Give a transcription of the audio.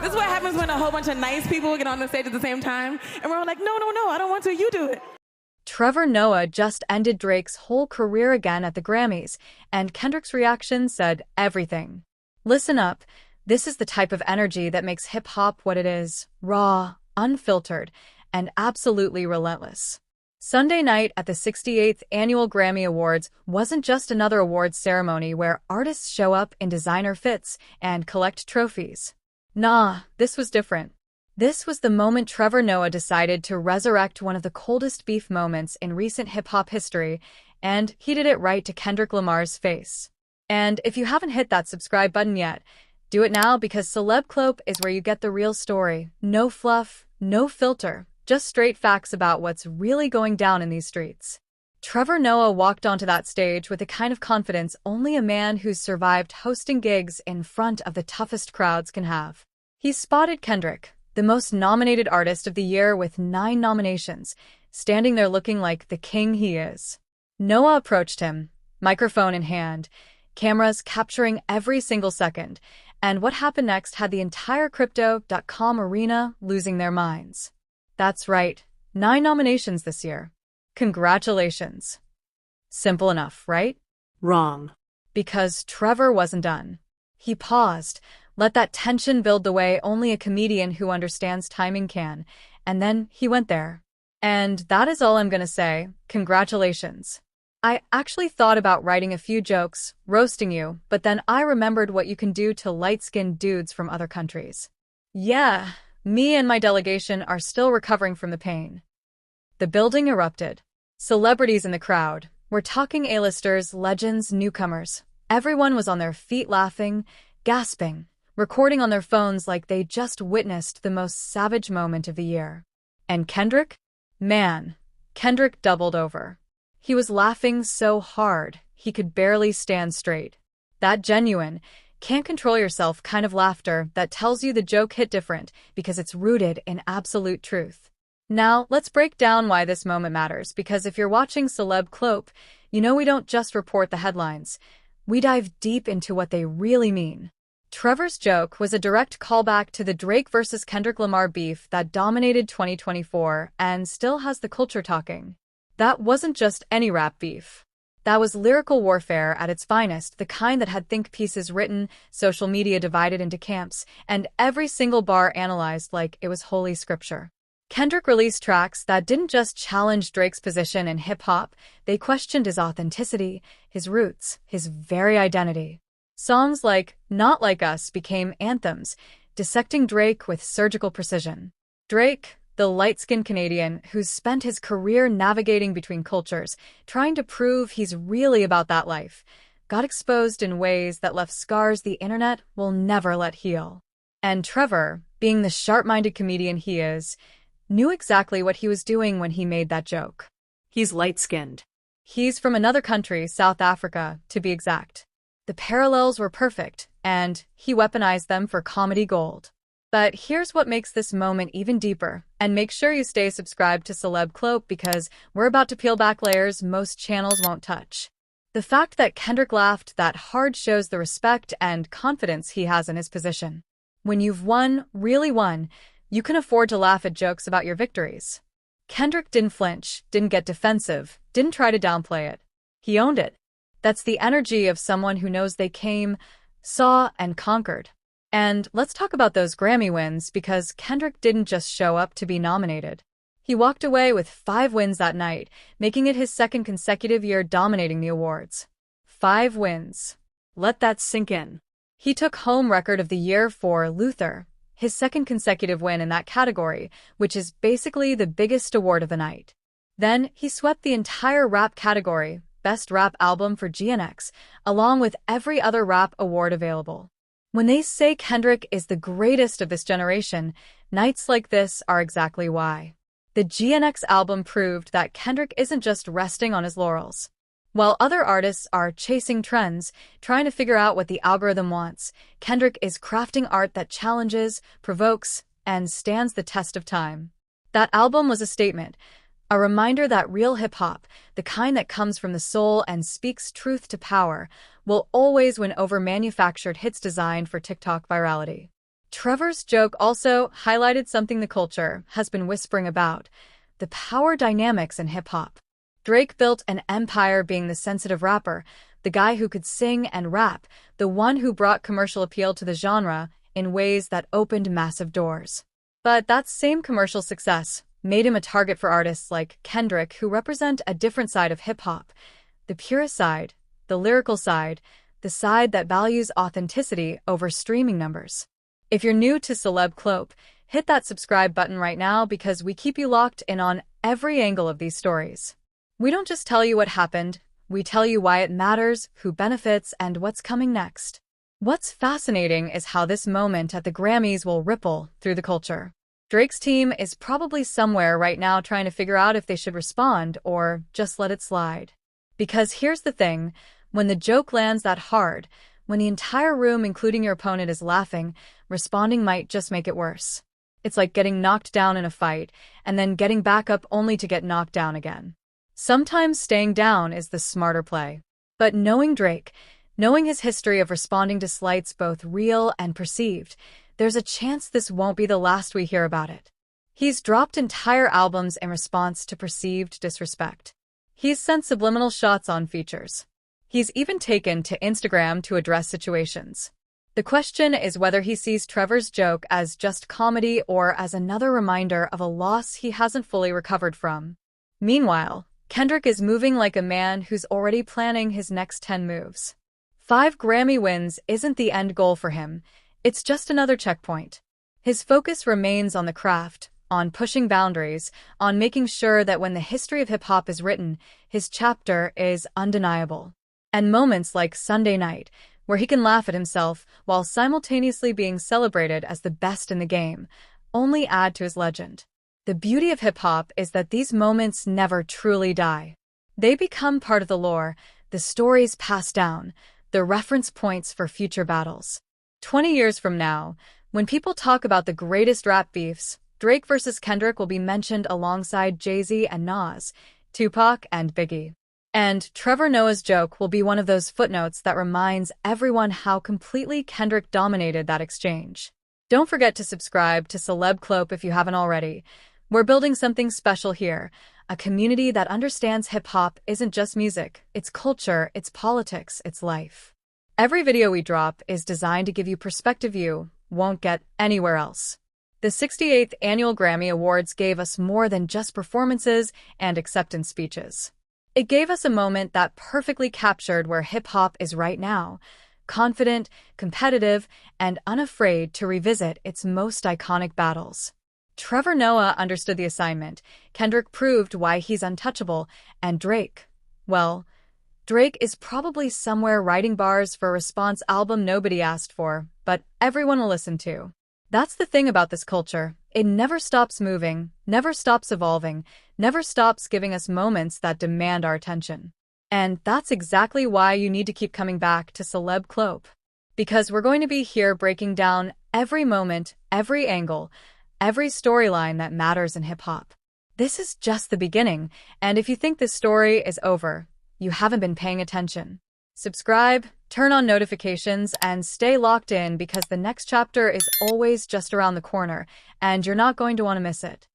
This is what happens when a whole bunch of nice people get on the stage at the same time, and we're all like, no, no, no, I don't want to, you do it. Trevor Noah just ended Drake's whole career again at the Grammys, and Kendrick's reaction said everything. Listen up, this is the type of energy that makes hip-hop what it is, raw, unfiltered, and absolutely relentless. Sunday night at the 68th Annual Grammy Awards wasn't just another awards ceremony where artists show up in designer fits and collect trophies. Nah, this was different. This was the moment Trevor Noah decided to resurrect one of the coldest beef moments in recent hip-hop history, and he did it right to Kendrick Lamar's face. And if you haven't hit that subscribe button yet, do it now because Celeb Clope is where you get the real story. No fluff, no filter, just straight facts about what's really going down in these streets. Trevor Noah walked onto that stage with the kind of confidence only a man who's survived hosting gigs in front of the toughest crowds can have. He spotted Kendrick, the most nominated artist of the year with 9 nominations, standing there looking like the king he is. Noah approached him, microphone in hand, cameras capturing every single second, and what happened next had the entire Crypto.com arena losing their minds. That's right, 9 nominations this year. Congratulations. Simple enough, right? Wrong. Because Trevor wasn't done. He paused, let that tension build the way only a comedian who understands timing can, and then he went there. And that is all I'm gonna say. Congratulations. I actually thought about writing a few jokes, roasting you, but then I remembered what you can do to light-skinned dudes from other countries. Yeah, me and my delegation are still recovering from the pain. The building erupted. Celebrities in the crowd. We're talking A-listers, legends, newcomers. Everyone was on their feet laughing, gasping, recording on their phones like they just witnessed the most savage moment of the year. And Kendrick? Man, Kendrick doubled over. He was laughing so hard, he could barely stand straight. That genuine, can't control yourself kind of laughter that tells you the joke hit different because it's rooted in absolute truth. Now, let's break down why this moment matters, because if you're watching Celeb Clope, you know we don't just report the headlines. We dive deep into what they really mean. Trevor's joke was a direct callback to the Drake versus Kendrick Lamar beef that dominated 2024 and still has the culture talking. That wasn't just any rap beef. That was lyrical warfare at its finest, the kind that had think pieces written, social media divided into camps, and every single bar analyzed like it was holy scripture. Kendrick released tracks that didn't just challenge Drake's position in hip-hop, they questioned his authenticity, his roots, his very identity. Songs like Not Like Us became anthems, dissecting Drake with surgical precision. Drake, the light-skinned Canadian who's spent his career navigating between cultures, trying to prove he's really about that life, got exposed in ways that left scars the internet will never let heal. And Trevor, being the sharp-minded comedian he is, knew exactly what he was doing when he made that joke. He's light-skinned. He's from another country, South Africa, to be exact. The parallels were perfect, and he weaponized them for comedy gold. But here's what makes this moment even deeper, and make sure you stay subscribed to Celeb Clope because we're about to peel back layers most channels won't touch. The fact that Kendrick laughed that hard shows the respect and confidence he has in his position. When you've won, really won, you can afford to laugh at jokes about your victories. Kendrick didn't flinch, didn't get defensive, didn't try to downplay it. He owned it. That's the energy of someone who knows they came, saw, and conquered. And let's talk about those Grammy wins because Kendrick didn't just show up to be nominated. He walked away with 5 wins that night, making it his 2nd consecutive year dominating the awards. 5 wins. Let that sink in. He took home Record of the Year for Luther, his 2nd consecutive win in that category, which is basically the biggest award of the night. Then he swept the entire rap category, Best Rap Album for GNX, along with every other rap award available. When they say Kendrick is the greatest of this generation, nights like this are exactly why. The GNX album proved that Kendrick isn't just resting on his laurels. While other artists are chasing trends, trying to figure out what the algorithm wants, Kendrick is crafting art that challenges, provokes, and stands the test of time. That album was a statement, a reminder that real hip-hop, the kind that comes from the soul and speaks truth to power, will always win over manufactured hits designed for TikTok virality. Trevor's joke also highlighted something the culture has been whispering about: the power dynamics in hip-hop. Drake built an empire being the sensitive rapper, the guy who could sing and rap, the one who brought commercial appeal to the genre in ways that opened massive doors. But that same commercial success made him a target for artists like Kendrick, who represent a different side of hip-hop: the purist side, the lyrical side, the side that values authenticity over streaming numbers. If you're new to Celeb Clope, hit that subscribe button right now because we keep you locked in on every angle of these stories. We don't just tell you what happened, we tell you why it matters, who benefits, and what's coming next. What's fascinating is how this moment at the Grammys will ripple through the culture. Drake's team is probably somewhere right now trying to figure out if they should respond or just let it slide. Because here's the thing, when the joke lands that hard, when the entire room, including your opponent, is laughing, responding might just make it worse. It's like getting knocked down in a fight and then getting back up only to get knocked down again. Sometimes staying down is the smarter play. But knowing Drake, knowing his history of responding to slights both real and perceived, there's a chance this won't be the last we hear about it. He's dropped entire albums in response to perceived disrespect. He's sent subliminal shots on features. He's even taken to Instagram to address situations. The question is whether he sees Trevor's joke as just comedy or as another reminder of a loss he hasn't fully recovered from. Meanwhile, Kendrick is moving like a man who's already planning his next 10 moves. 5 Grammy wins isn't the end goal for him, it's just another checkpoint. His focus remains on the craft, on pushing boundaries, on making sure that when the history of hip-hop is written, his chapter is undeniable. And moments like Sunday Night, where he can laugh at himself while simultaneously being celebrated as the best in the game, only add to his legend. The beauty of hip-hop is that these moments never truly die. They become part of the lore, the stories passed down, the reference points for future battles. 20 years from now, when people talk about the greatest rap beefs, Drake versus Kendrick will be mentioned alongside Jay-Z and Nas, Tupac and Biggie. And Trevor Noah's joke will be one of those footnotes that reminds everyone how completely Kendrick dominated that exchange. Don't forget to subscribe to Celeb Clope if you haven't already. We're building something special here, a community that understands hip-hop isn't just music, it's culture, it's politics, it's life. Every video we drop is designed to give you perspective you won't get anywhere else. The 68th Annual Grammy Awards gave us more than just performances and acceptance speeches. It gave us a moment that perfectly captured where hip-hop is right now, confident, competitive, and unafraid to revisit its most iconic battles. Trevor Noah understood the assignment, Kendrick proved why he's untouchable, and Drake, well, Drake is probably somewhere writing bars for a response album nobody asked for, but everyone will listen to. That's the thing about this culture. It never stops moving, never stops evolving, never stops giving us moments that demand our attention. And that's exactly why you need to keep coming back to Celeb Clope. Because we're going to be here breaking down every moment, every angle, every storyline that matters in hip-hop. This is just the beginning, and if you think this story is over, you haven't been paying attention. Subscribe, turn on notifications, and stay locked in because the next chapter is always just around the corner, and you're not going to want to miss it.